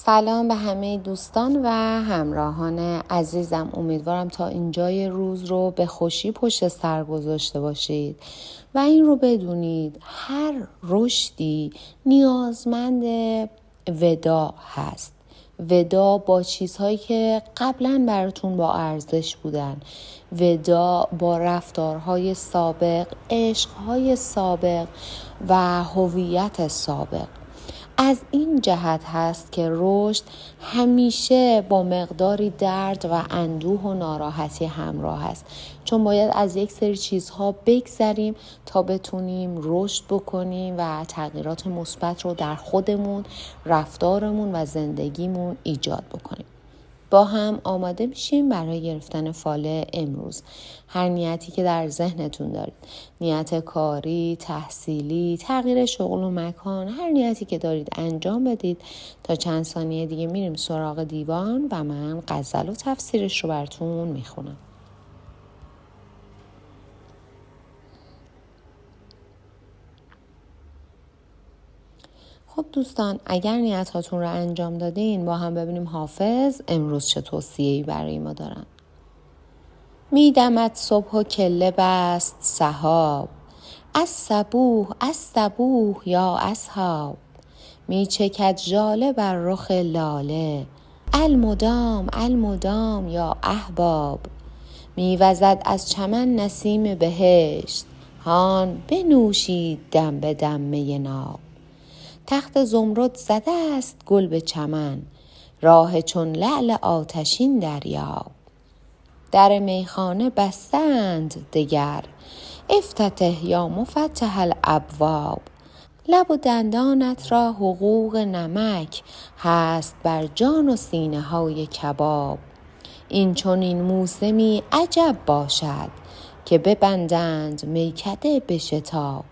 سلام به همه دوستان و همراهان عزیزم. امیدوارم تا اینجای روز رو به خوشی پشت سر گذاشته باشید و این رو بدونید هر رشدی نیازمند ودا هست. ودا با چیزهایی که قبلا براتون با ارزش بودن، ودا با رفتارهای سابق، عشقهای سابق و هویت سابق. از این جهت هست که رشد همیشه با مقداری درد و اندوه و ناراحتی همراه است، چون باید از یک سری چیزها بگذریم تا بتونیم رشد بکنیم و تغییرات مثبت رو در خودمون، رفتارمون و زندگیمون ایجاد بکنیم. با هم آماده میشیم برای گرفتن فال امروز. هر نیتی که در ذهنتون دارید، نیت کاری، تحصیلی، تغییر شغل و مکان، هر نیتی که دارید انجام بدید. تا چند ثانیه دیگه میریم سراغ دیوان و من غزل و تفسیرش رو براتون میخونم. خب دوستان، اگر نیت هاتون رو انجام دادین با هم ببینیم حافظ امروز چه توصیه‌ای برای ما دارن. میدمد صبح و کله بست سحاب، از صبوح یا اصحاب. میچکد ژاله بر رخ لاله، المدام یا احباب. میوزد از چمن نسیم بهشت، هان بنوشید دم به دم می ناب. تخت زمرد زده است گل به چمن، راه چون لعل آتشین دریاب. در میخانه بستند دگر، افتتح یا مفتح الابواب. لب و دندانت را حقوق نمک، هست بر جان و سینه های کباب. این چنین موسمی عجب باشد، که ببندند میکده به شتاب.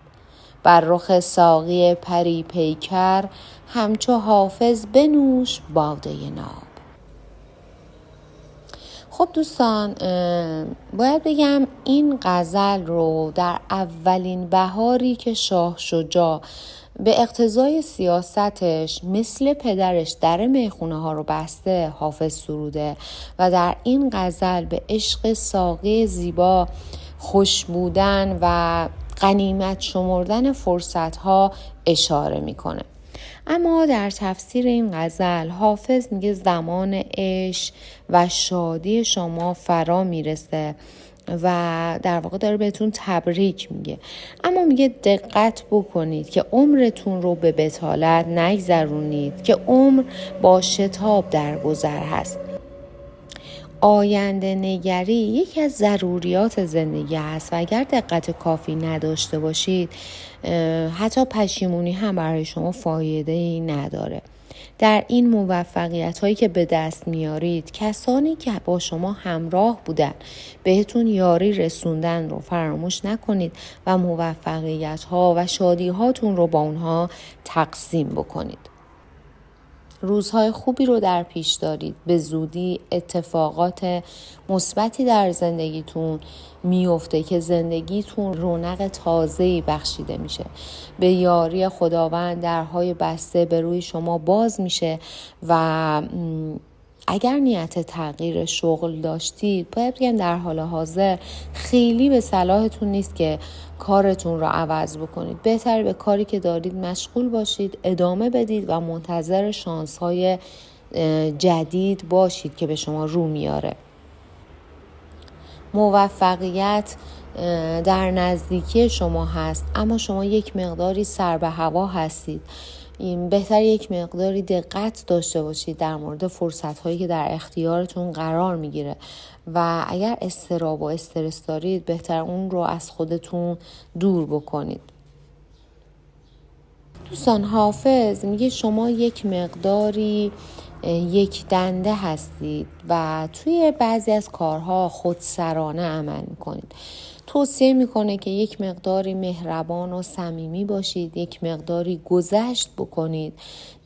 بر رخ ساقی پری پیکر، همچو حافظ بنوش باده ناب. خب دوستان، باید بگم این غزل رو در اولین بهاری که شاه شجاع به اقتضای سیاستش مثل پدرش در میخونه ها رو بسته حافظ سروده و در این غزل به عشق ساقی زیبا، خوش بودن و غنیمت شمردن فرصت ها اشاره میکنه. اما در تفسیر این غزل حافظ میگه زمان عشق و شادی شما فرا میرسه و در واقع داره بهتون تبریک میگه، اما میگه دقت بکنید که عمرتون رو به بطالت نگذرونید که عمر با شتاب در گذر هست. آینده نگری یکی از ضروریات زندگی هست و اگر دقت کافی نداشته باشید حتی پشیمونی هم برای شما فایده‌ای نداره. در این موفقیت هایی که به دست میارید، کسانی که با شما همراه بودن بهتون یاری رسوندن رو فراموش نکنید و موفقیت ها و شادی هاتون رو با اونها تقسیم بکنید. روزهای خوبی رو در پیش دارید. به زودی اتفاقات مثبتی در زندگیتون میفته که زندگیتون رونق تازه‌ای بخشیده میشه. به یاری خداوند درهای بسته به روی شما باز میشه و اگر نیت تغییر شغل داشتید، باید بگم در حال حاضر خیلی به صلاحتون نیست که کارتون رو عوض بکنید. بهتره به کاری که دارید مشغول باشید، ادامه بدید و منتظر شانس‌های جدید باشید که به شما رو میاره. موفقیت در نزدیکی شما هست، اما شما یک مقداری سر به هوا هستید. این بهتر یک مقداری دقت داشته باشید در مورد فرصت‌هایی که در اختیارتون قرار میگیره و اگر اضطراب و استرس دارید بهتر اون رو از خودتون دور بکنید. دوستان، حافظ میگه شما یک مقداری یک دنده هستید و توی بعضی از کارها خودسرانه عمل میکنید. توصیه میکنه که یک مقداری مهربان و صمیمی باشید، یک مقداری گذشت بکنید.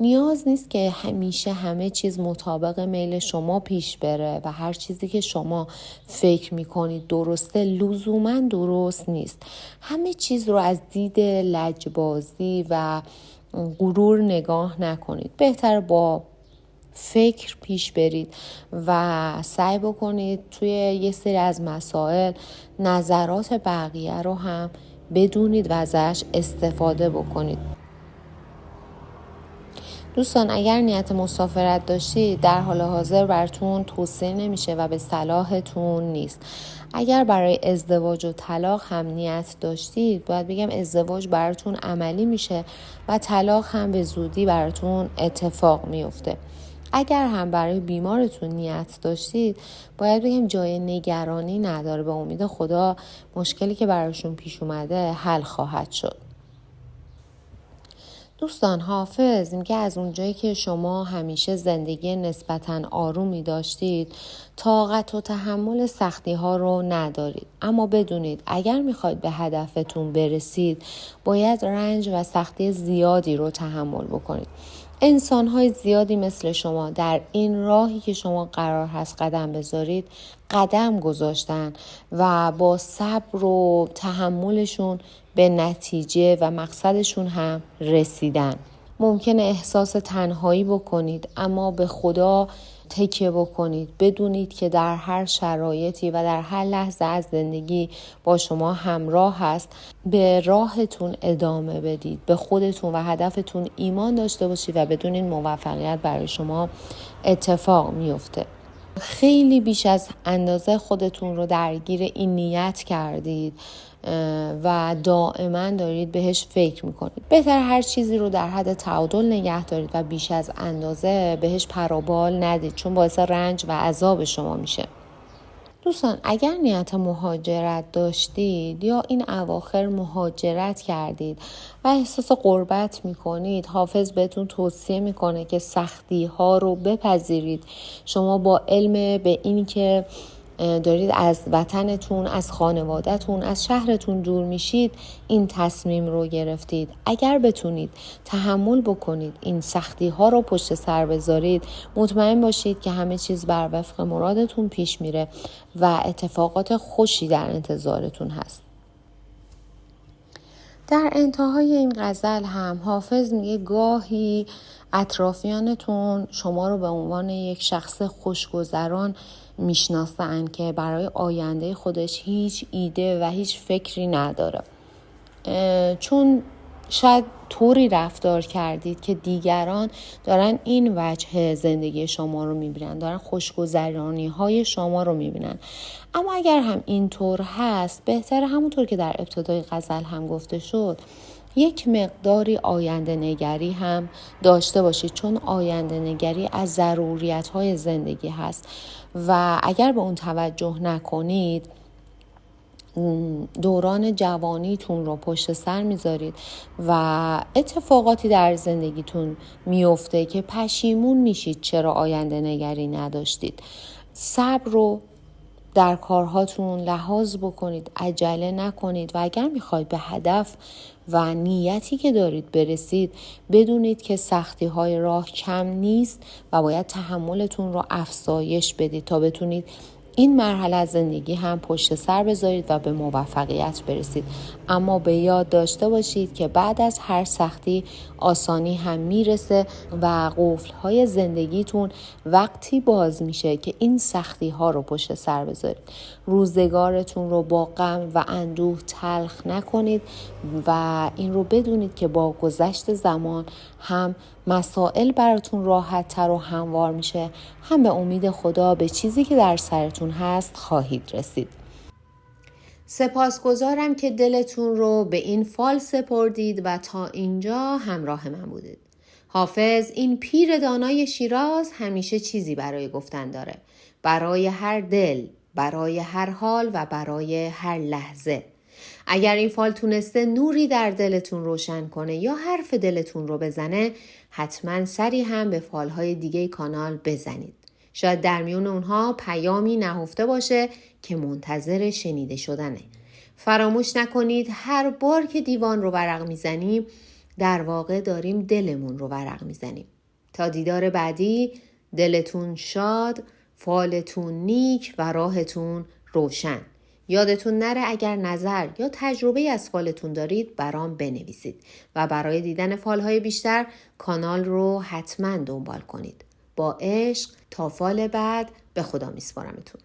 نیاز نیست که همیشه همه چیز مطابق میل شما پیش بره و هر چیزی که شما فکر میکنید درسته لزوما درست نیست. همه چیز رو از دید لجبازی و غرور نگاه نکنید. بهتر با فکر پیش برید و سعی بکنید توی یه سری از مسائل نظرات بقیه رو هم بدونید و ازش استفاده بکنید. دوستان اگر نیت مسافرت داشتید در حال حاضر براتون توصیه نمیشه و به صلاحتون نیست. اگر برای ازدواج و طلاق هم نیت داشتید باید بگم ازدواج براتون عملی میشه و طلاق هم به زودی براتون اتفاق میفته. اگر هم برای بیمارتون نیت داشتید باید بگم جای نگرانی نداره، به امید خدا مشکلی که براشون پیش اومده حل خواهد شد. دوستان حافظ میگه از اونجایی که شما همیشه زندگی نسبتاً آرومی داشتید طاقت و تحمل سختی ها رو ندارید، اما بدونید اگر میخواید به هدفتون برسید باید رنج و سختی زیادی رو تحمل بکنید. انسان‌های زیادی مثل شما در این راهی که شما قرار هست قدم بذارید قدم گذاشتن و با صبر و تحملشون به نتیجه و مقصدشون هم رسیدن. ممکنه احساس تنهایی بکنید اما به خدا تکیه بکنید. بدونید که در هر شرایطی و در هر لحظه از زندگی با شما همراه هست. به راهتون ادامه بدید، به خودتون و هدفتون ایمان داشته باشید و بدونید موفقیت برای شما اتفاق میفته. خیلی بیش از اندازه خودتون رو درگیر این نیت کردید و دائما دارید بهش فکر میکنید. بهتر هر چیزی رو در حد تعادل نگه دارید و بیش از اندازه بهش پروبال ندید، چون باعث رنج و عذاب شما میشه. دوستان اگر نیت مهاجرت داشتید یا این اواخر مهاجرت کردید و احساس غربت میکنید، حافظ بهتون توصیه میکنه که سختی ها رو بپذیرید. شما با علم به این که دارید از وطنتون، از خانوادهتون، از شهرتون دور میشید این تصمیم رو گرفتید. اگر بتونید تحمل بکنید این سختی ها رو پشت سر بذارید، مطمئن باشید که همه چیز بر وفق مرادتون پیش میره و اتفاقات خوشی در انتظارتون هست. در انتهای این غزل هم حافظ میگه گاهی اطرافیانتون شما رو به عنوان یک شخص خوشگذران میشناسن که برای آینده خودش هیچ ایده و هیچ فکری نداره، چون شاید طوری رفتار کردید که دیگران دارن این وجه زندگی شما رو میبینن، دارن خوشگذرانی های شما رو میبینن. اما اگر هم اینطور هست بهتره همونطور که در ابتدای غزل هم گفته شد یک مقداری آینده نگری هم داشته باشید، چون آینده نگری از ضروریات های زندگی هست و اگر به اون توجه نکنید دوران جوانیتون رو پشت سر میذارید و اتفاقاتی در زندگیتون میفته که پشیمون میشید چرا آینده نگری نداشتید. صبر رو در کارهاتون لحاظ بکنید، عجله نکنید و اگر میخواید به هدف و نیتی که دارید برسید بدونید که سختی های راه کم نیست و باید تحملتون رو افزایش بدید تا بتونید این مرحله از زندگی هم پشت سر بذارید و به موفقیت برسید. اما به یاد داشته باشید که بعد از هر سختی آسانی هم میرسه و قفل‌های زندگیتون وقتی باز میشه که این سختی ها رو پشت سر بذارید. روزگارتون رو با غم و اندوه تلخ نکنید و این رو بدونید که با گذشت زمان هم مسائل براتون راحت تر و هموار میشه، هم به امید خدا به چیزی که در سرتون هست خواهید رسید. سپاسگزارم که دلتون رو به این فال سپردید و تا اینجا همراه من بودید. حافظ این پیر دانای شیراز همیشه چیزی برای گفتن داره، برای هر دل، برای هر حال و برای هر لحظه. اگر این فال تونسته نوری در دلتون روشن کنه یا حرف دلتون رو بزنه، حتما سری هم به فالهای دیگه کانال بزنید. شاید در میون اونها پیامی نهفته باشه که منتظر شنیده شدنه. فراموش نکنید هر بار که دیوان رو ورق میزنیم در واقع داریم دلمون رو ورق میزنیم. تا دیدار بعدی، دلتون شاد، فالتون نیک و راهتون روشن. یادتون نره اگر نظر یا تجربه از فالتون دارید برام بنویسید و برای دیدن فالهای بیشتر کانال رو حتما دنبال کنید. با عشق تا فال بعد، به خدا میسپارمتون.